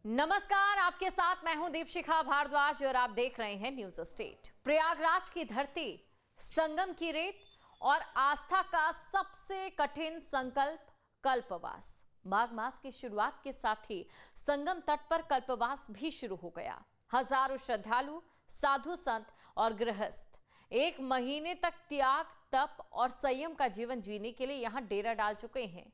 नमस्कार, आपके साथ मैं हूं दीपशिखा भारद्वाज और आप देख रहे हैं न्यूज स्टेट। प्रयागराज की धरती, संगम की रेत और आस्था का सबसे कठिन संकल्प कल्पवास। माघ मास की शुरुआत के साथ ही संगम तट पर कल्पवास भी शुरू हो गया। हजारों श्रद्धालु, साधु संत और गृहस्थ 1 महीने तक त्याग, तप और संयम का जीवन जीने के लिए यहां डेरा डाल चुके हैं।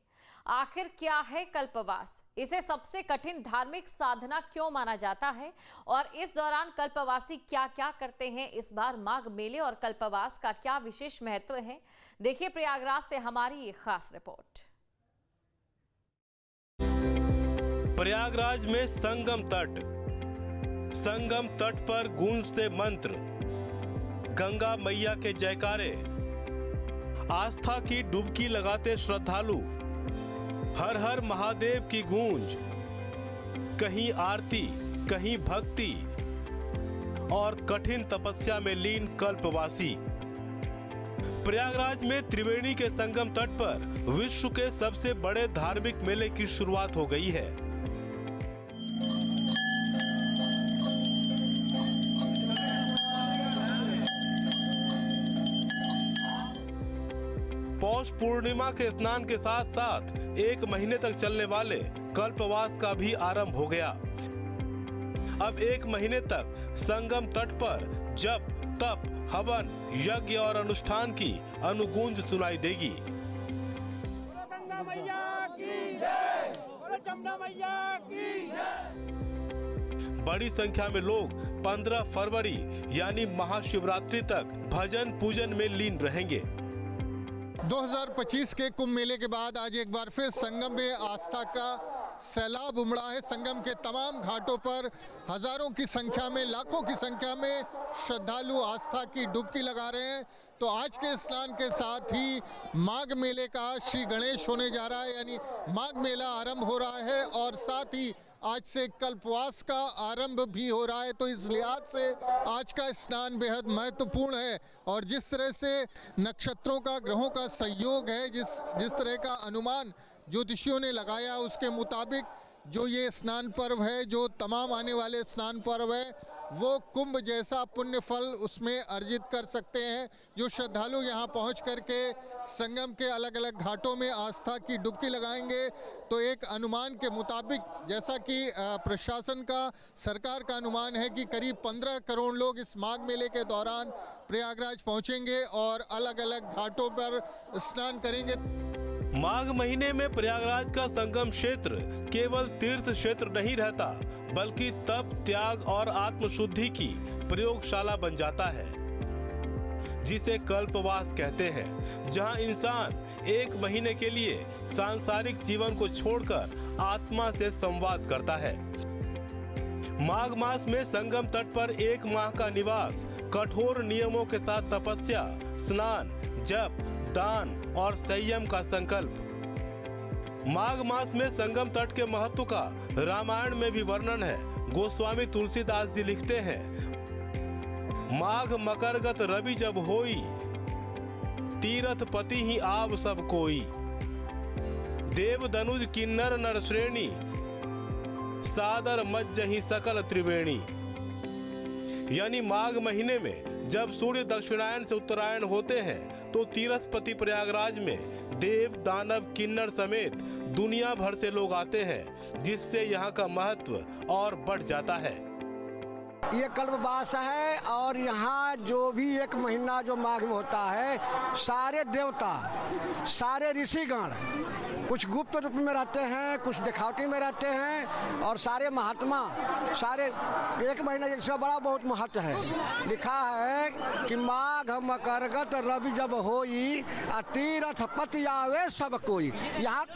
आखिर क्या है कल्पवास? इसे सबसे कठिन धार्मिक साधना क्यों माना जाता है और इस दौरान कल्पवासी क्या क्या करते हैं? इस बार माघ मेले और कल्पवास का क्या विशेष महत्व है? देखिए प्रयागराज से हमारी ये खास रिपोर्ट। प्रयागराज में संगम तट। संगम तट पर गूंजते मंत्र, गंगा मैया के जयकारे, आस्था की डुबकी लगाते श्रद्धालु, हर हर महादेव की गूंज, कहीं आरती, कहीं भक्ति और कठिन तपस्या में लीन कल्पवासी। प्रयागराज में त्रिवेणी के संगम तट पर विश्व के सबसे बड़े धार्मिक मेले की शुरुआत हो गई है। पौष पूर्णिमा के स्नान के साथ साथ 1 महीने तक चलने वाले कल्पवास का भी आरंभ हो गया। अब 1 महीने तक संगम तट पर जप, तप, हवन, यज्ञ और अनुष्ठान की अनुगूंज सुनाई देगी। गंगा मैया की जय, जमुना मैया की जय। बड़ी संख्या में लोग 15 फरवरी यानी महाशिवरात्रि तक भजन पूजन में लीन रहेंगे। 2025 के कुंभ मेले के बाद आज एक बार फिर संगम में आस्था का सैलाब उमड़ा है। संगम के तमाम घाटों पर हजारों की संख्या में, लाखों की संख्या में श्रद्धालु आस्था की डुबकी लगा रहे हैं। तो आज के स्नान के साथ ही माघ मेले का श्री गणेश होने जा रहा है, यानी माघ मेला आरंभ हो रहा है और साथ ही आज से कल्पवास का आरंभ भी हो रहा है। तो इस लिहाज से आज का स्नान बेहद महत्वपूर्ण है और जिस तरह से नक्षत्रों का, ग्रहों का संयोग है, जिस तरह का अनुमान ज्योतिषियों ने लगाया, उसके मुताबिक जो ये स्नान पर्व है, जो तमाम आने वाले स्नान पर्व है, वो कुंभ जैसा पुण्य फल उसमें अर्जित कर सकते हैं। जो श्रद्धालु यहाँ पहुँच करके संगम के अलग अलग घाटों में आस्था की डुबकी लगाएंगे, तो एक अनुमान के मुताबिक, जैसा कि प्रशासन का, सरकार का अनुमान है कि करीब 15 करोड़ लोग इस माघ मेले के दौरान प्रयागराज पहुँचेंगे और अलग अलग घाटों पर स्नान करेंगे। माघ महीने में प्रयागराज का संगम क्षेत्र केवल तीर्थ क्षेत्र नहीं रहता, बल्कि तप, त्याग और आत्मशुद्धि की प्रयोगशाला बन जाता है, जिसे कल्पवास कहते हैं, जहां इंसान 1 महीने के लिए सांसारिक जीवन को छोड़कर आत्मा से संवाद करता है। माघ मास में संगम तट पर 1 माह का निवास, कठोर नियमों के साथ तपस्या, स्नान, जप, दान और संयम का संकल्प। माघ मास में संगम तट के महत्व का रामायण में भी वर्णन है। गोस्वामी तुलसीदास जी लिखते हैं, माघ मकरगत रवि जब होई, तीरथ पति ही आव सब कोई, देव दनुज किन्नर नर श्रेणी, सादर मज्जहि सकल त्रिवेणी। यानी माघ महीने में जब सूर्य दक्षिणायन से उत्तरायण होते हैं, तो तीर्थपति प्रयागराज में देव, दानव, किन्नर समेत दुनिया भर से लोग आते हैं, जिससे यहाँ का महत्व और बढ़ जाता है। ये कल्पवास है और यहाँ जो भी 1 महीना जो माघ में होता है, सारे देवता, सारे ऋषिगण कुछ गुप्त रूप में रहते हैं, कुछ दिखावटी में रहते हैं और सारे महात्मा, सारे 1 महीना जिसका बड़ा बहुत महत्व है। लिखा है कि माघ मकरगत रवि जब होई, तीरथ पति आवे सब कोई। यहाँ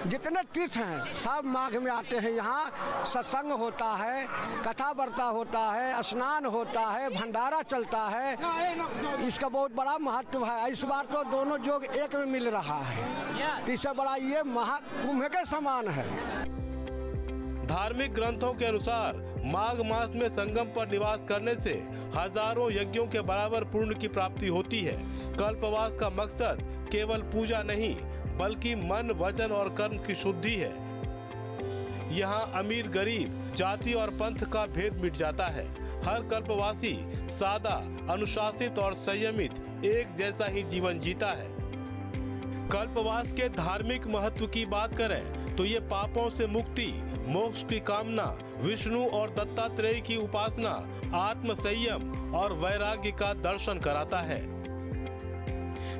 जितने तीर्थ हैं सब माघ में आते हैं। यहाँ सत्संग होता है, कथा वार्ता होता है, स्नान होता है, भंडारा चलता है। इसका बहुत बड़ा महत्व है। इस बार तो दोनों योग एक में मिल रहा है, इससे बड़ा ये महाकुंभ के समान है। धार्मिक ग्रंथों के अनुसार माघ मास में संगम पर निवास करने से हजारों यज्ञों के बराबर पुण्य की प्राप्ति होती है। कल्पवास का मकसद केवल पूजा नहीं, बल्कि मन, वचन और कर्म की शुद्धि है। यहाँ अमीर गरीब जाति और पंथ का भेद मिट जाता है। हर कल्पवासी सादा, अनुशासित और संयमित एक जैसा ही जीवन जीता है। कल्पवास के धार्मिक महत्व की बात करें तो ये पापों से मुक्ति, मोक्ष की कामना, विष्णु और दत्तात्रेय की उपासना, आत्म संयम और वैराग्य का दर्शन कराता है।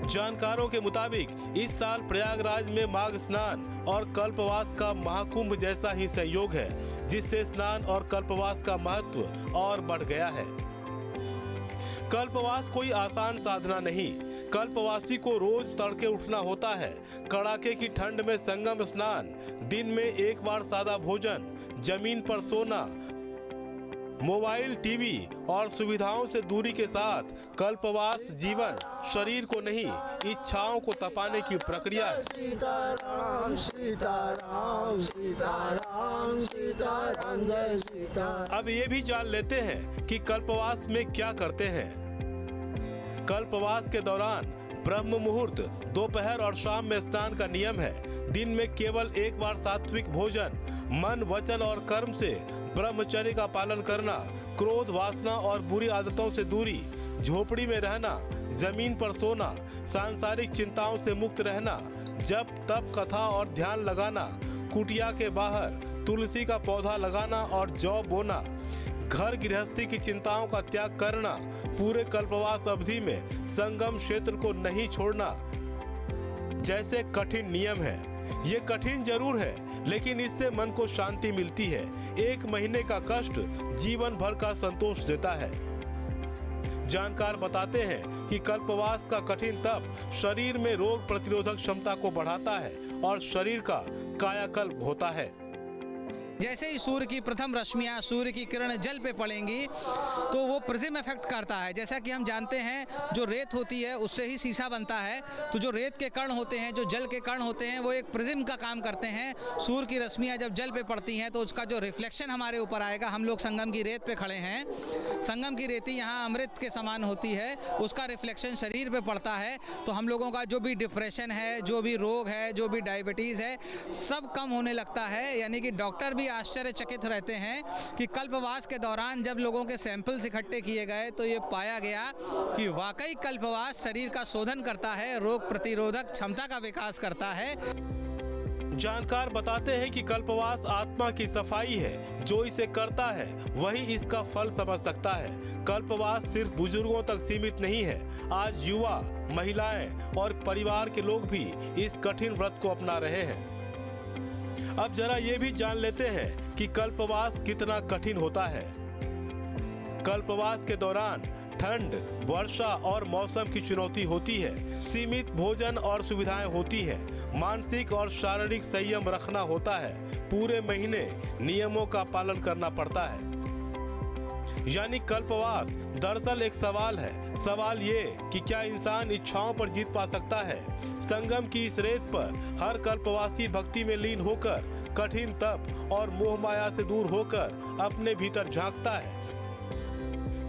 जानकारों के मुताबिक इस साल प्रयागराज में माघ स्नान और कल्पवास का महाकुंभ जैसा ही संयोग है, जिससे स्नान और कल्पवास का महत्व और बढ़ गया है। कल्पवास कोई आसान साधना नहीं। कल्पवासी को रोज तड़के उठना होता है। कड़ाके की ठंड में संगम स्नान, दिन में एक बार सादा भोजन, जमीन पर सोना, मोबाइल, टीवी और सुविधाओं से दूरी के साथ कल्पवास जीवन शरीर को नहीं, इच्छाओं को तपाने की प्रक्रिया है। सीताराम सीताराम सीताराम सीताराम जय सीताराम। अब ये भी जान लेते हैं कि कल्पवास में क्या करते हैं। कल्पवास के दौरान ब्रह्म मुहूर्त, दोपहर और शाम में स्नान का नियम है। दिन में केवल एक बार सात्विक भोजन, मन, वचन और कर्म से ब्रह्मचर्य का पालन करना, क्रोध, वासना और बुरी आदतों से दूरी, झोपड़ी में रहना, जमीन पर सोना, सांसारिक चिंताओं से मुक्त रहना, जप, तप, कथा और ध्यान लगाना, कुटिया के बाहर तुलसी का पौधा लगाना और जौ बोना, घर गृहस्थी की चिंताओं का त्याग करना, पूरे कल्पवास अवधि में संगम क्षेत्र को नहीं छोड़ना जैसे कठिन नियम है। ये कठिन जरूर है, लेकिन इससे मन को शांति मिलती है। 1 महीने का कष्ट जीवन भर का संतोष देता है। जानकार बताते हैं कि कल्पवास का कठिन तप शरीर में रोग प्रतिरोधक क्षमता को बढ़ाता है और शरीर का कायाकल्प होता है। जैसे ही सूर्य की प्रथम रश्मियाँ, सूर्य की किरण जल पे पड़ेंगी तो वो प्रिज्म इफेक्ट करता है। जैसा कि हम जानते हैं जो रेत होती है उससे ही शीशा बनता है, तो जो रेत के कण होते हैं, जो जल के कण होते हैं, वो एक प्रिज्म का काम करते हैं। सूर्य की रश्मियाँ जब जल पे पड़ती हैं तो उसका जो रिफ्लेक्शन हमारे ऊपर आएगा। हम लोग संगम की रेत पे खड़े हैं, संगम की रेती यहाँ अमृत के समान होती है, उसका रिफ्लेक्शन शरीर पे पड़ता है तो हम लोगों का जो भी डिप्रेशन है, जो भी रोग है, जो भी डायबिटीज़ है, सब कम होने लगता है। यानी कि डॉक्टर भी आश्चर्यचकित रहते हैं कि कल्पवास के दौरान जब लोगों के सैंपल्स इकट्ठे किए गए तो ये पाया गया कि वाकई कल्पवास शरीर का शोधन करता है, रोग प्रतिरोधक क्षमता का विकास करता है। जानकार बताते हैं कि कल्पवास आत्मा की सफाई है। जो इसे करता है वही इसका फल समझ सकता है। कल्पवास सिर्फ बुजुर्गों तक सीमित नहीं है। आज युवा, महिलाएं और परिवार के लोग भी इस कठिन व्रत को अपना रहे हैं। अब जरा ये भी जान लेते हैं कि कल्पवास कितना कठिन होता है। कल्पवास के दौरान ठंड, वर्षा और मौसम की चुनौती होती है। सीमित भोजन और सुविधाएं होती हैं। मानसिक और शारीरिक संयम रखना होता है। पूरे महीने नियमों का पालन करना पड़ता है। यानी कल्पवास दरअसल एक सवाल है। सवाल ये कि क्या इंसान इच्छाओं पर जीत पा सकता है। संगम की इस रेत पर हर कल्पवासी भक्ति में लीन होकर कठिन तप और मोह माया से दूर होकर अपने भीतर झांकता है।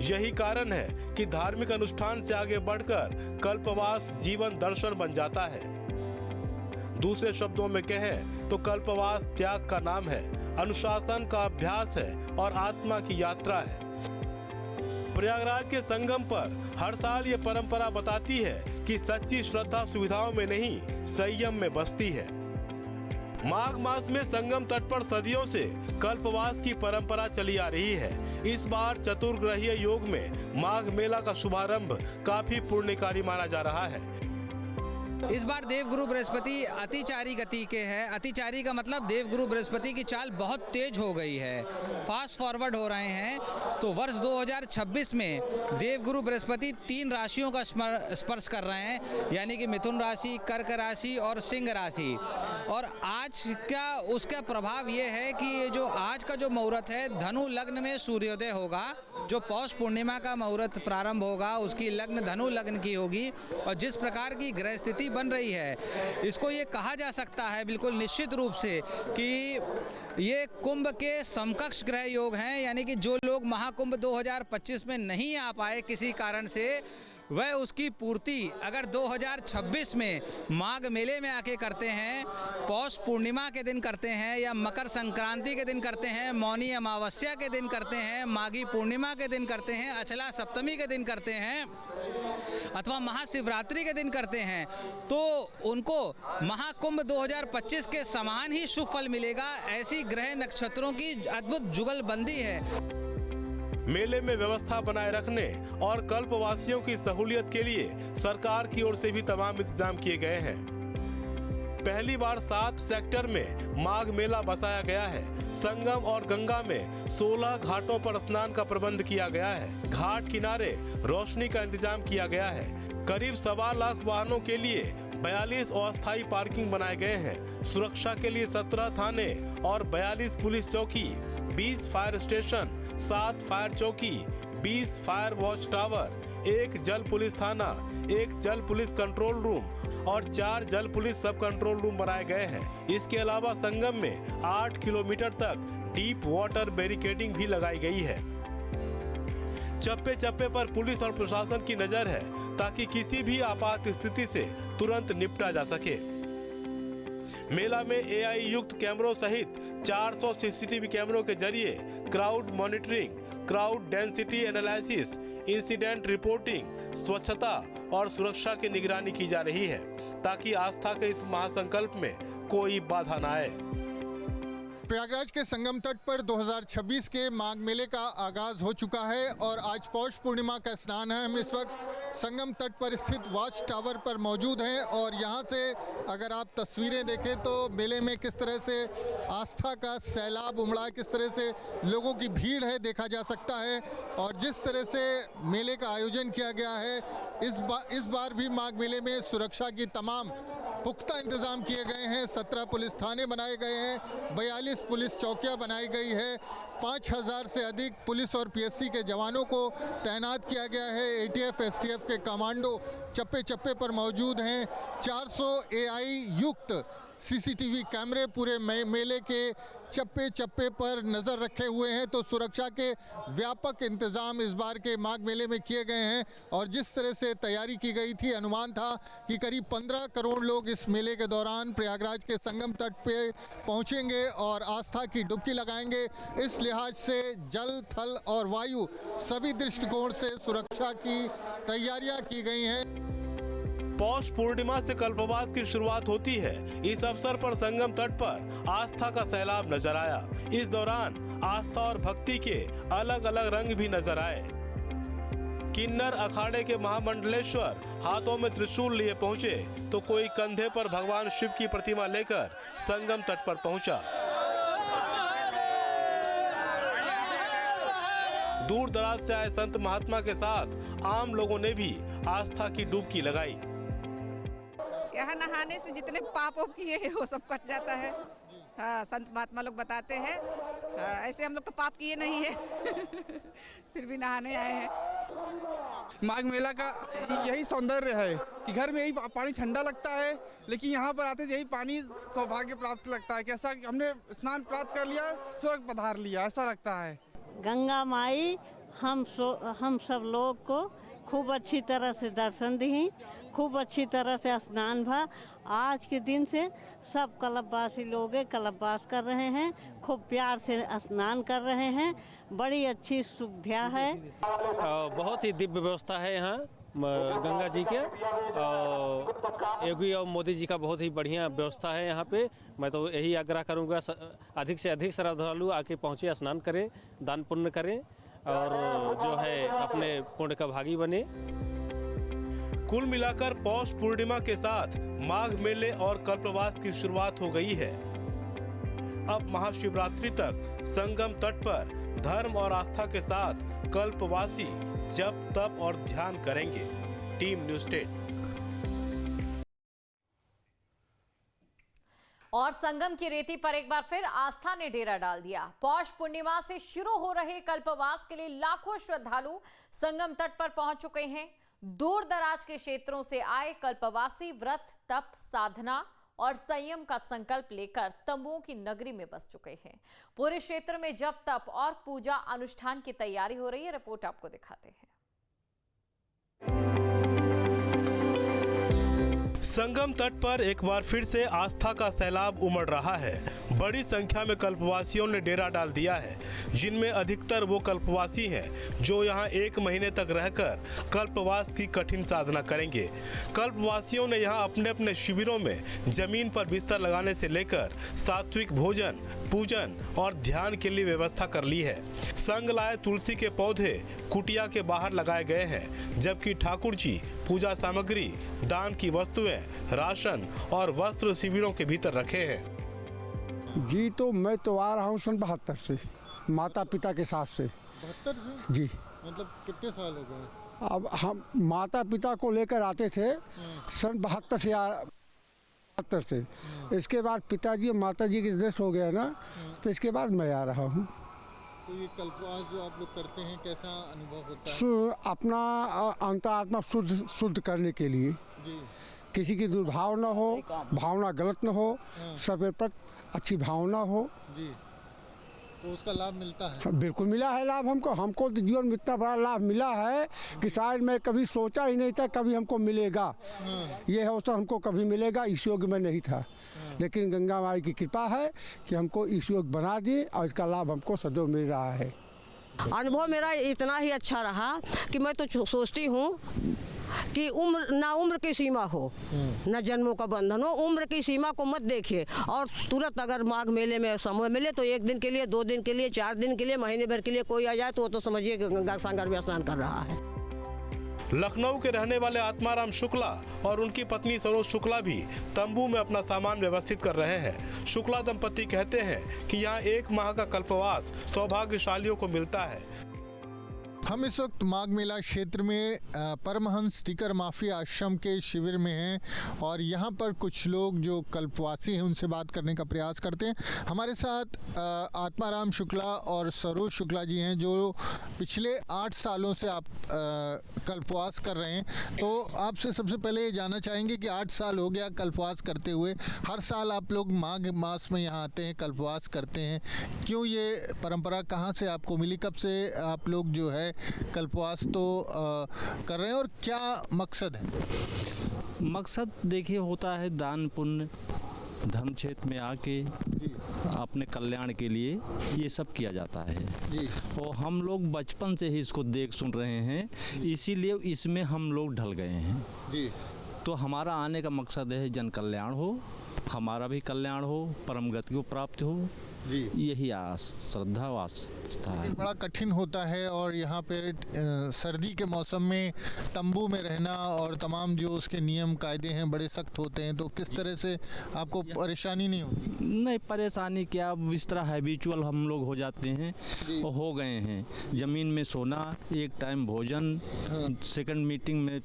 यही कारण है कि धार्मिक अनुष्ठान से आगे बढ़कर कल्पवास जीवन दर्शन बन जाता है। दूसरे शब्दों में कहें तो कल्पवास त्याग का नाम है, अनुशासन का अभ्यास है और आत्मा की यात्रा है। प्रयागराज के संगम पर हर साल ये परंपरा बताती है कि सच्ची श्रद्धा सुविधाओं में नहीं, संयम में बसती है। माघ मास में संगम तट पर सदियों से कल्पवास की परंपरा चली आ रही है। इस बार चतुर्ग्रहीय योग में माघ मेला का शुभारंभ काफी पुण्यकारी माना जा रहा है। इस बार देवगुरु बृहस्पति अतिचारी गति के हैं। अतिचारी का मतलब देवगुरु बृहस्पति की चाल बहुत तेज हो गई है, फास्ट फॉरवर्ड हो रहे हैं। तो वर्ष 2026 में देवगुरु बृहस्पति 3 राशियों का स्पर्श कर रहे हैं, यानी कि मिथुन राशि, कर्क राशि और सिंह राशि। और आज का उसका प्रभाव ये है कि ये जो आज का जो मुहूर्त है, धनु लग्न में सूर्योदय होगा। जो पौष पूर्णिमा का मुहूर्त प्रारंभ होगा उसकी लग्न धनु लग्न की होगी। और जिस प्रकार की ग्रह स्थिति बन रही है, इसको ये कहा जा सकता है बिल्कुल निश्चित रूप से कि ये कुंभ के समकक्ष ग्रह योग हैं। यानी कि जो लोग महाकुंभ 2025 में नहीं आ पाए किसी कारण से, वह उसकी पूर्ति अगर 2026 में माघ मेले में आके करते हैं, पौष पूर्णिमा के दिन करते हैं, या मकर संक्रांति के दिन करते हैं, मौनी अमावस्या के दिन करते हैं, माघी पूर्णिमा के दिन करते हैं, अचला सप्तमी के दिन करते हैं, अथवा महाशिवरात्रि के दिन करते हैं, तो उनको महाकुंभ 2025 के समान ही शुभ फल मिलेगा। ऐसी ग्रह नक्षत्रों की अद्भुत जुगलबंदी है। मेले में व्यवस्था बनाए रखने और कल्पवासियों की सहूलियत के लिए सरकार की ओर से भी तमाम इंतजाम किए गए हैं। पहली बार 7 सेक्टर में माघ मेला बसाया गया है। संगम और गंगा में 16 घाटों पर स्नान का प्रबंध किया गया है। घाट किनारे रोशनी का इंतजाम किया गया है। करीब 1.25 लाख वाहनों के लिए 42 अस्थायी पार्किंग बनाए गए हैं। सुरक्षा के लिए 17 थाने और 42 पुलिस चौकी, 20 फायर स्टेशन, 7 फायर चौकी, 20 फायर वॉच टावर, 1 जल पुलिस थाना, 1 जल पुलिस कंट्रोल रूम और 4 जल पुलिस सब कंट्रोल रूम बनाए गए हैं। इसके अलावा संगम में 8 किलोमीटर तक डीप वाटर बैरिकेडिंग भी लगाई गई है। चप्पे चप्पे पर पुलिस और प्रशासन की नजर है ताकि किसी भी आपात स्थिति से तुरंत निपटा जा सके। मेला में AI युक्त कैमरों सहित 400 CCTV कैमरों के जरिए crowd monitoring, crowd density analysis, incident reporting, स्वच्छता और सुरक्षा की निगरानी की जा रही है ताकि आस्था के इस महासंकल्प में कोई बाधा न आए। प्रयागराज के संगम तट पर 2026 के माघ मेले का आगाज हो चुका है और आज पौष पूर्णिमा का स्नान है। हम इस वक्त संगम तट पर स्थित वॉच टावर पर मौजूद हैं और यहाँ से अगर आप तस्वीरें देखें तो मेले में किस तरह से आस्था का सैलाब उमड़ा, किस तरह से लोगों की भीड़ है देखा जा सकता है। और जिस तरह से मेले का आयोजन किया गया है, इस बार भी माघ मेले में सुरक्षा की तमाम पुख्ता इंतजाम किए गए हैं। 17 पुलिस थाने बनाए गए हैं, 42 पुलिस चौकियां बनाई गई है, 5000 से अधिक पुलिस और PSC के जवानों को तैनात किया गया है। ATF STF के कमांडो चप्पे चप्पे पर मौजूद हैं। 400 AI युक्त CCTV कैमरे पूरे मेले के चप्पे चप्पे पर नज़र रखे हुए हैं। तो सुरक्षा के व्यापक इंतज़ाम इस बार के माघ मेले में किए गए हैं और जिस तरह से तैयारी की गई थी, अनुमान था कि करीब 15 करोड़ लोग इस मेले के दौरान प्रयागराज के संगम तट पे पहुंचेंगे और आस्था की डुबकी लगाएंगे। इस लिहाज से जल, थल और वायु सभी दृष्टिकोण से सुरक्षा की तैयारियां की गई हैं। पौष पूर्णिमा से कल्पवास की शुरुआत होती है। इस अवसर पर संगम तट पर आस्था का सैलाब नजर आया। इस दौरान आस्था और भक्ति के अलग अलग रंग भी नजर आए। किन्नर अखाड़े के महामंडलेश्वर हाथों में त्रिशूल लिए पहुंचे तो कोई कंधे पर भगवान शिव की प्रतिमा लेकर संगम तट पर पहुंचा। दूर दराज से आए संत महात्मा के साथ आम लोगों ने भी आस्था की डुबकी लगाई। यहाँ नहाने से जितने पापों किए हैं वो सब कट जाता है। हाँ, संत महात्मा लोग बताते हैं। हाँ, ऐसे हम लोग तो पाप किए नहीं है फिर भी नहाने आए हैं। माघ मेला का यही सौंदर्य है कि घर में यही पानी ठंडा लगता है, लेकिन यहाँ पर आते यही पानी सौभाग्य प्राप्त लगता है। कैसा हमने स्नान प्राप्त कर लिया, स्वर्ग पधार लिया, ऐसा लगता है। गंगा माई हम सब लोग को खूब अच्छी तरह से दर्शन दी, खूब अच्छी तरह से स्नान भा। आज के दिन से सब कल्पवासी लोग कल्पवास कर रहे हैं, खूब प्यार से स्नान कर रहे हैं। बड़ी अच्छी सुविधा है। बहुत ही दिव्य व्यवस्था है यहाँ गंगा जी के। योगी और मोदी जी का बहुत ही बढ़िया व्यवस्था है यहाँ पे। मैं तो यही आग्रह करूँगा अधिक से अधिक श्रद्धालु आके पहुँचे, स्नान करें, दान पुण्य करें और जो है अपने पुण्य का भागी बने। कुल मिलाकर पौष पूर्णिमा के साथ माघ मेले और कल्पवास की शुरुआत हो गई है। अब महाशिवरात्रि तक संगम तट पर धर्म और आस्था के साथ कल्पवासी जप, तप और ध्यान करेंगे। Team news 8। और संगम की रेती पर एक बार फिर आस्था ने डेरा डाल दिया। पौष पूर्णिमा से शुरू हो रहे कल्पवास के लिए लाखों श्रद्धालु संगम तट पर पहुंच चुके हैं। दूर दराज के क्षेत्रों से आए कल्पवासी व्रत, तप, साधना और संयम का संकल्प लेकर तंबुओं की नगरी में बस चुके हैं। पूरे क्षेत्र में जप, तप और पूजा अनुष्ठान की तैयारी हो रही है। रिपोर्ट आपको दिखाते हैं। संगम तट पर एक बार फिर से आस्था का सैलाब उमड़ रहा है। बड़ी संख्या में कल्पवासियों ने डेरा डाल दिया है, जिनमें अधिकतर वो कल्पवासी हैं जो यहाँ 1 महीने तक रहकर कल्पवास की कठिन साधना करेंगे। कल्पवासियों ने यहाँ अपने अपने शिविरों में जमीन पर बिस्तर लगाने से लेकर सात्विक भोजन, पूजन और ध्यान के लिए व्यवस्था कर ली है। संग लाए तुलसी के पौधे कुटिया के बाहर लगाए गए हैं, जबकि ठाकुर जी पूजा सामग्री, दान की वस्तुएं, राशन और वस्त्र शिविरों के भीतर रखे हैं। जी तो मैं तो आ रहा हूँ सन 72 से, माता पिता के साथ से। 72 से? जी। मतलब कितने साल हो गए? अब हम माता पिता को लेकर आते थे सन 72 से 72 से। इसके बाद पिताजी और माताजी के डेथ हो गया ना, तो इसके बाद मैं आ रहा हूँ। तो ये कल्पवास जो आप लोग करते हैं, कैसा अनुभव होता है? अपना अंतरात्मा शुद्ध करने के लिए जी। किसी की दुर्भाव न हो, भावना गलत न हो, सबके प्रति अच्छी भावना हो जी। तो उसका लाभ मिलता है? बिल्कुल मिला है लाभ हमको तो जीवन में इतना बड़ा लाभ मिला है कि शायद मैं कभी सोचा ही नहीं था कभी हमको मिलेगा। ये अवसर हमको कभी मिलेगा, इस योग में नहीं था, लेकिन गंगा माई की कृपा है कि हमको इस योग बना दी और इसका लाभ हमको सदैव मिल रहा है। अनुभव मेरा इतना ही अच्छा रहा कि मैं तो सोचती हूँ कि उम्र की सीमा हो, न जन्मों का बंधन हो। उम्र की सीमा को मत देखिए और तुरंत अगर माघ मेले में समय मिले तो 1 दिन के लिए, 2 दिन के लिए, 4 दिन के लिए, महीने भर के लिए कोई आ जाए तो वो तो समझिए कि गंगा सागर में स्नान कर रहा है। लखनऊ के रहने वाले आत्माराम शुक्ला और उनकी पत्नी सरोज शुक्ला भी तंबू में अपना सामान व्यवस्थित कर रहे हैं। शुक्ला दंपति कहते हैं कि यहाँ 1 माह का कल्पवास सौभाग्यशालियों को मिलता है। हम इस वक्त माघ मेला क्षेत्र में परमहंस टीकर माफी आश्रम के शिविर में हैं और यहाँ पर कुछ लोग जो कल्पवासी हैं उनसे बात करने का प्रयास करते हैं। हमारे साथ आत्माराम शुक्ला और सरोज शुक्ला जी हैं जो पिछले 8 सालों से आप कल्पवास कर रहे हैं। तो आपसे सबसे पहले ये जानना चाहेंगे कि 8 साल हो गया कल्पवास करते हुए, हर साल आप लोग माघ मास में यहाँ आते हैं, कल्पवास करते हैं, क्यों ये परंपरा कहाँ से आपको मिली? कब से आप लोग जो है कल्पवास तो कर रहे हैं और क्या मकसद है? मकसद देखिए होता है दान पुण्य, धर्म क्षेत्र में आके अपने कल्याण के लिए ये सब किया जाता है जी। और हम लोग बचपन से ही इसको देख सुन रहे हैं, इसीलिए इसमें हम लोग ढल गए हैं जी। तो हमारा आने का मकसद है जन कल्याण हो, हमारा भी कल्याण हो, परम गति को प्राप्त हो जी। यही श्रद्धा व आस्था है। बड़ा कठिन होता है और यहाँ पे सर्दी के मौसम में तंबू में रहना और तमाम जो उसके नियम कायदे हैं बड़े सख्त होते हैं, तो किस तरह से आपको परेशानी नहीं होती? नहीं, परेशानी क्या, इस तरह हैबिचुअल हम लोग हो जाते हैं और हो गए हैं। ज़मीन में सोना, 1 टाइम भोजन, सेकंड मीटिंग में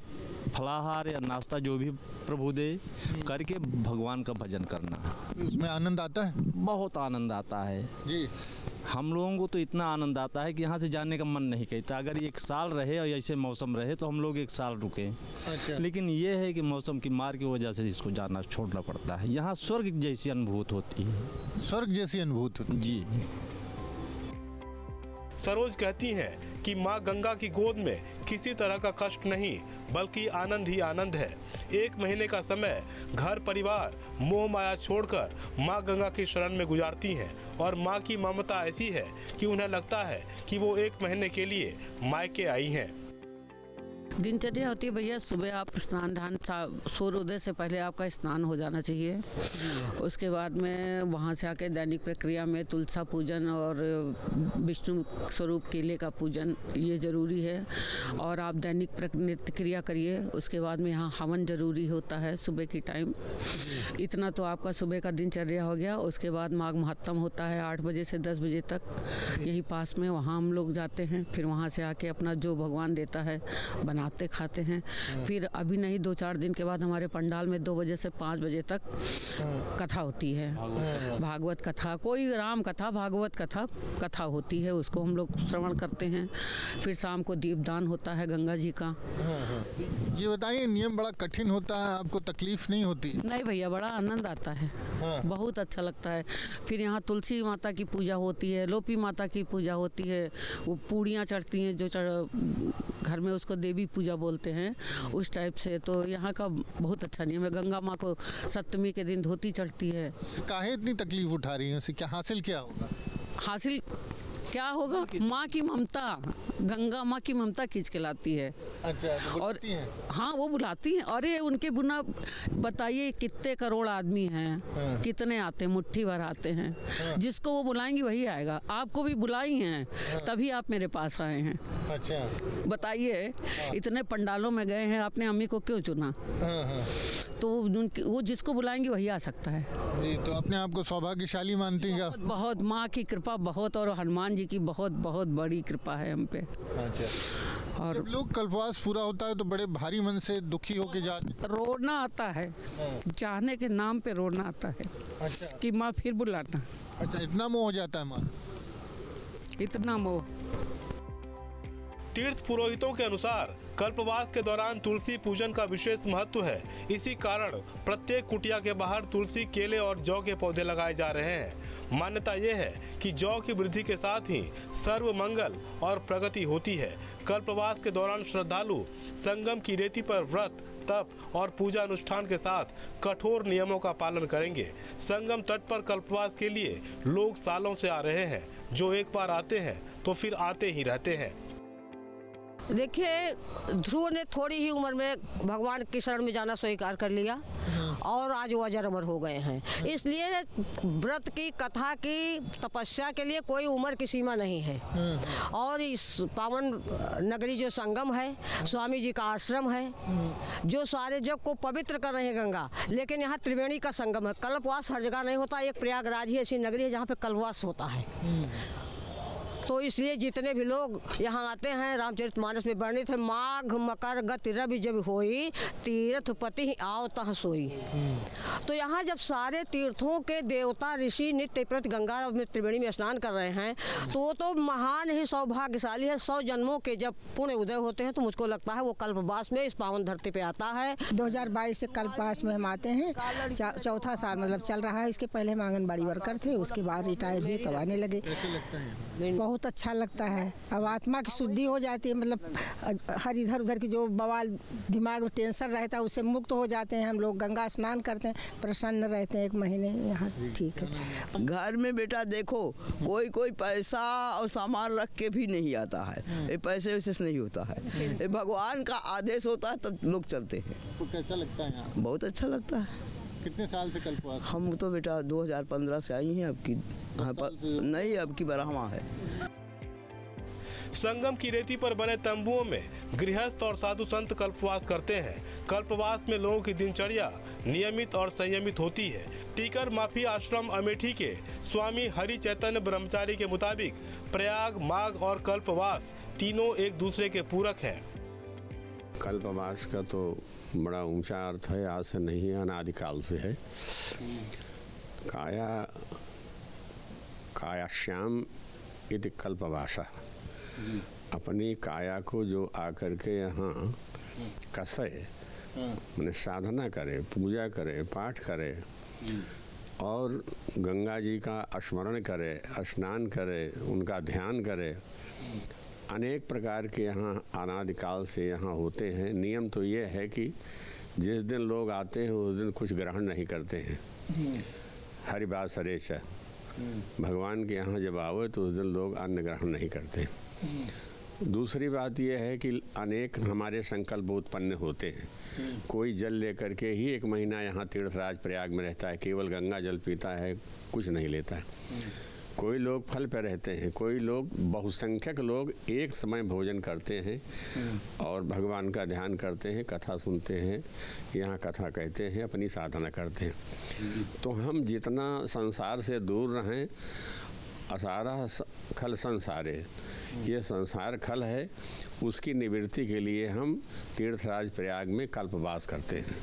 फलाहार या नाश्ता जो भी प्रभु दे करके भगवान का भजन करना। उसमें आनंद आता है? बहुत आनंद आता है जी। हम लोगों को तो इतना आनंद आता है कि यहाँ से जाने का मन नहीं कहता। अगर 1 साल रहे और ऐसे मौसम रहे तो हम लोग 1 साल रुके। अच्छा। लेकिन ये है कि मौसम की मार की वजह से इसको जाना छोड़ना पड़ता है। यहाँ स्वर्ग जैसी अनुभूति होती है। स्वर्ग जैसी अनुभूति होती है जी। सरोज कहती हैं कि माँ गंगा की गोद में किसी तरह का कष्ट नहीं बल्कि आनंद ही आनंद है। 1 महीने का समय घर परिवार मोह माया छोड़कर माँ गंगा की शरण में गुजारती हैं और माँ की ममता ऐसी है कि उन्हें लगता है कि वो 1 महीने के लिए मायके आई हैं। दिनचर्या होती है भैया, सुबह आप स्नान ध्यान सूर्योदय से पहले आपका स्नान हो जाना चाहिए। उसके बाद में वहाँ से आके दैनिक प्रक्रिया में तुलसा पूजन और विष्णु स्वरूप केले का पूजन ये ज़रूरी है और आप दैनिक नित्य क्रिया करिए। उसके बाद में यहाँ हवन ज़रूरी होता है सुबह की टाइम। इतना तो आपका सुबह का दिनचर्या हो गया। उसके बाद माघ महात्म होता है 8 बजे से 10 बजे तक, यही पास में, वहाँ हम लोग जाते हैं। फिर वहाँ से आके अपना जो भगवान देता है बनाते खाते हैं। फिर अभी नहीं 2-4 दिन के बाद हमारे पंडाल में 2 बजे से 5 बजे तक कथा होती है, भागवत कथा, कोई राम कथा, भागवत कथा होती है, उसको हम लोग श्रवण करते हैं। फिर शाम को दीपदान होता है गंगा जी का। ये बताइए, नियम बड़ा कठिन होता है, आपको तकलीफ नहीं होती? नहीं भैया, बड़ा आनंद आता है, बहुत अच्छा लगता है। फिर यहाँ तुलसी माता की पूजा होती है, लोपी माता की पूजा होती है, वो पूड़ियाँ चढ़ती हैं जो घर में उसको देवी पूजा बोलते हैं उस टाइप से। तो यहाँ का बहुत अच्छा नियम है। गंगा माँ को सप्तमी के दिन धोती चढ़ती है। काहे इतनी तकलीफ उठा रही हैं? क्या हासिल क्या होगा? हासिल क्या होगा? माँ की ममता, गंगा माँ की ममता खींच के लाती है। अच्छा, तो और हाँ वो बुलाती हैं। अरे उनके बिना बताइए कितने करोड़ आदमी हैं, कितने आते हैं, मुट्ठी भर आते हैं। जिसको वो बुलाएंगी वही आएगा। आपको भी बुलाई हैं तभी आप मेरे पास आए हैं। अच्छा, बताइए इतने पंडालों में गए हैं, आपने अम्मी को क्यों चुना? तो वो जिसको बुलाएंगे वही आ सकता है जी। तो अपने आप को सौभाग्यशाली मानती हैं? बहुत माँ की कृपा बहुत, और हनुमान जी की बहुत बहुत बड़ी कृपा है हम पे। अच्छा। और जब लोग कल्पवास पूरा होता है तो बड़े भारी मन से दुखी होके जाते, रोना आता है, चाहने के नाम पे रोना आता है। अच्छा, कि माँ फिर बुलाना। अच्छा, इतना मोह हो जाता है माँ? इतना मोह। तीर्थ पुरोहितों के अनुसार कल्पवास के दौरान तुलसी पूजन का विशेष महत्व है। इसी कारण प्रत्येक कुटिया के बाहर तुलसी, केले और जौ के पौधे लगाए जा रहे हैं। मान्यता यह है कि जौ की वृद्धि के साथ ही सर्व मंगल और प्रगति होती है। कल्पवास के दौरान श्रद्धालु संगम की रेती पर व्रत, तप और पूजा अनुष्ठान के साथ कठोर नियमों का पालन करेंगे। संगम तट पर कल्पवास के लिए लोग सालों से आ रहे हैं। जो एक बार आते हैं तो फिर आते ही रहते हैं। देखिए, ध्रुव ने थोड़ी ही उम्र में भगवान की शरण में जाना स्वीकार कर लिया और आज वो अजर अमर हो गए हैं। इसलिए व्रत की, कथा की, तपस्या के लिए कोई उम्र की सीमा नहीं है। और इस पावन नगरी जो संगम है, स्वामी जी का आश्रम है, जो सारे जग को पवित्र कर रहे हैं गंगा। लेकिन यहाँ त्रिवेणी का संगम है। कल्पवास हर जगह नहीं होता। एक प्रयागराज ही ऐसी नगरी है जहाँ पे कल्पवास होता है। तो इसलिए जितने भी लोग यहाँ आते हैं, रामचरितमानस में वर्णित है, माघ मकर गति रवि जब होई, तीर्थ पति आओ तह सोई। तो यहाँ जब सारे तीर्थों के देवता ऋषि नित्य प्रति गंगा में त्रिवेणी में स्नान कर रहे हैं तो वो तो महान ही सौभाग्यशाली है। 100 जन्मों के जब पुण्य उदय होते हैं तो मुझको लगता है वो कल्पवास में इस पावन धरती पे आता है। 2022 से कल्पवास में हम आते हैं। चौथा साल मतलब चल रहा है। इसके पहले हम आंगनबाड़ी वर्कर थे, उसके बाद रिटायर हुए तब आने लगे। बहुत अच्छा लगता है। अब आत्मा की शुद्धि हो जाती है। मतलब हर इधर उधर की जो बवाल दिमाग में टेंशन रहता है उससे मुक्त हो जाते हैं। हम लोग गंगा स्नान करते हैं, प्रसन्न रहते हैं 1 महीने यहाँ। ठीक है। घर में बेटा देखो, कोई पैसा और सामान रख के भी नहीं आता है। ये पैसे वैसे से नहीं होता है। ये भगवान का आदेश होता है तब लोग चलते हैं। तो कैसा लगता है यहाँ? बहुत अच्छा लगता है। कितने साल से कल्पवास? हम तो बेटा 2015 से आई हैं। अब की नहीं, अब की बराहमा है। संगम की रेती पर बने तंबुओं में गृहस्थ और साधु संत कल्पवास करते हैं। कल्पवास में लोगों की दिनचर्या नियमित और संयमित होती है। टीकर माफी आश्रम अमेठी के स्वामी हरि चैतन्य ब्रह्मचारी के मुताबिक प्रयाग, माघ और कल्पवास तीनों एक दूसरे के पूरक हैं। कल्पवास का तो बड़ा ऊंचा अर्थ है। आज से नहीं, अनादिकाल से है। कायाश्याम इति कल्पवासा। अपनी काया को जो आकर के यहाँ कसे, मैंने साधना करे, पूजा करे, पाठ करे और गंगा जी का स्मरण करे, स्नान करे, उनका ध्यान करे। अनेक प्रकार के यहाँ अनादिकाल से यहाँ होते हैं। नियम तो ये है कि जिस दिन लोग आते हैं उस दिन कुछ ग्रहण नहीं करते हैं। हरिवास हरेश, भगवान के यहाँ जब आओ तो उस दिन लोग अन्न ग्रहण नहीं करते। दूसरी बात यह है कि अनेक हमारे संकल्प उत्पन्न होते हैं। कोई जल लेकर के ही 1 महीना यहाँ तीर्थराज प्रयाग में रहता है, केवल गंगा जल पीता है, कुछ नहीं लेता है। कोई लोग फल पर रहते हैं, कोई लोग, बहुसंख्यक लोग एक समय भोजन करते हैं और भगवान का ध्यान करते हैं, कथा सुनते हैं, यहाँ कथा कहते हैं, अपनी साधना करते हैं। तो हम जितना संसार से दूर रहें, असारा खल संसारे, ये संसार खल है, उसकी निवृत्ति के लिए हम तीर्थराज प्रयाग में कल्पवास करते हैं।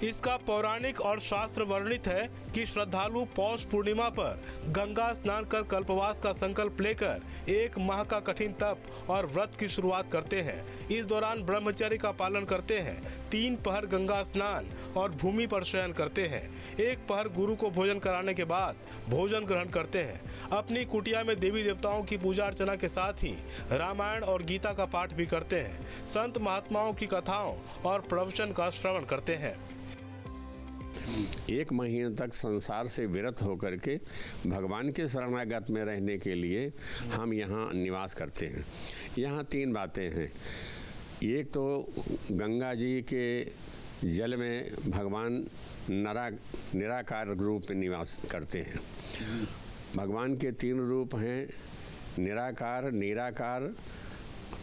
इसका पौराणिक और शास्त्र वर्णित है कि श्रद्धालु पौष पूर्णिमा पर गंगा स्नान कर कल्पवास का संकल्प लेकर 1 माह का कठिन तप और व्रत की शुरुआत करते हैं। इस दौरान ब्रह्मचर्य का पालन करते हैं, 3 पहर गंगा स्नान और भूमि पर शयन करते हैं। 1 पहर गुरु को भोजन कराने के बाद भोजन ग्रहण करते हैं। अपनी कुटिया में देवी देवताओं की पूजा अर्चना के साथ ही रामायण और गीता का पाठ भी करते हैं। संत महात्माओं की कथाओं और प्रवचन का श्रवण करते हैं। 1 महीने तक संसार से विरत होकर के भगवान के शरणागत में रहने के लिए हम यहाँ निवास करते हैं। यहाँ 3 बातें हैं। एक तो गंगा जी के जल में भगवान निराकार रूप में निवास करते हैं। भगवान के 3 रूप हैं, निराकार, निराकार,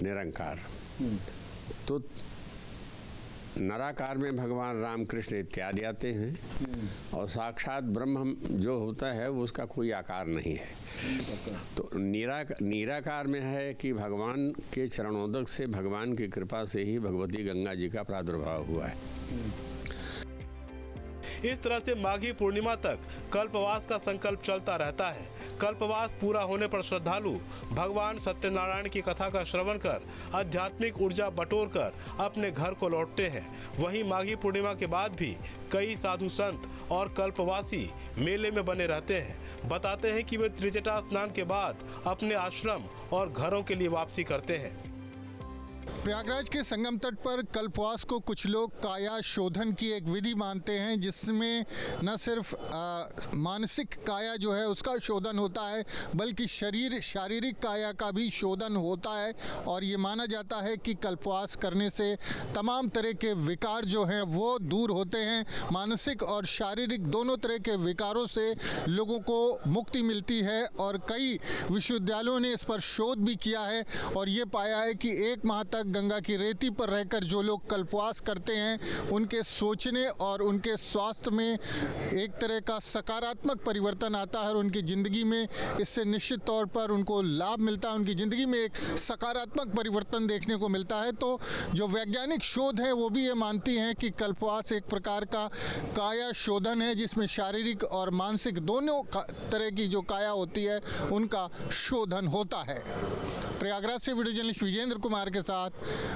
निरंकार। तो निराकार में भगवान राम कृष्ण इत्यादि आते हैं और साक्षात ब्रह्म जो होता है उसका कोई आकार नहीं है। तो निराकार में है कि भगवान के चरणोदक से, भगवान की कृपा से ही भगवती गंगा जी का प्रादुर्भाव हुआ है। इस तरह से माघी पूर्णिमा तक कल्पवास का संकल्प चलता रहता है। कल्पवास पूरा होने पर श्रद्धालु भगवान सत्यनारायण की कथा का श्रवण कर आध्यात्मिक ऊर्जा बटोरकर अपने घर को लौटते हैं। वहीं माघी पूर्णिमा के बाद भी कई साधु संत और कल्पवासी मेले में बने रहते हैं। बताते हैं कि वे त्रिजटा स्नान के बाद अपने आश्रम और घरों के लिए वापसी करते हैं। प्रयागराज के संगम तट पर कल्पवास को कुछ लोग काया शोधन की एक विधि मानते हैं, जिसमें न सिर्फ मानसिक काया जो है उसका शोधन होता है बल्कि शारीरिक काया का भी शोधन होता है। और ये माना जाता है कि कल्पवास करने से तमाम तरह के विकार जो हैं वो दूर होते हैं। मानसिक और शारीरिक दोनों तरह के विकारों से लोगों को मुक्ति मिलती है और कई विश्वविद्यालयों ने इस पर शोध भी किया है और ये पाया है कि 1 माह तक गंगा की रेती पर रहकर जो लोग कल्पवास करते हैं उनके सोचने और उनके स्वास्थ्य में एक तरह का सकारात्मक परिवर्तन आता है और उनकी ज़िंदगी में इससे निश्चित तौर पर उनको लाभ मिलता है, उनकी ज़िंदगी में एक सकारात्मक परिवर्तन देखने को मिलता है। तो जो वैज्ञानिक शोध है वो भी ये मानती हैं कि कल्पवास एक प्रकार का काया शोधन है, जिसमें शारीरिक और मानसिक दोनों तरह की जो काया होती है उनका शोधन होता है। प्रयागराज से वीडियो जर्नलिस्ट विजेंद्र कुमार के साथ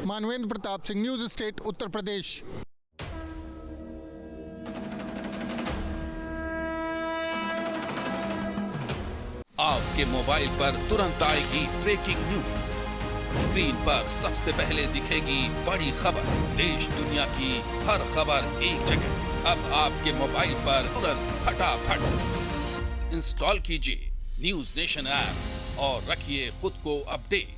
मानवेंद्र प्रताप सिंह, न्यूज़ स्टेट, उत्तर प्रदेश। आपके मोबाइल पर तुरंत आएगी ब्रेकिंग न्यूज। स्क्रीन पर सबसे पहले दिखेगी बड़ी खबर। देश दुनिया की हर खबर एक जगह। अब आपके मोबाइल पर तुरंत फटाफट इंस्टॉल कीजिए न्यूज़ नेशन ऐप और रखिए खुद को अपडेट।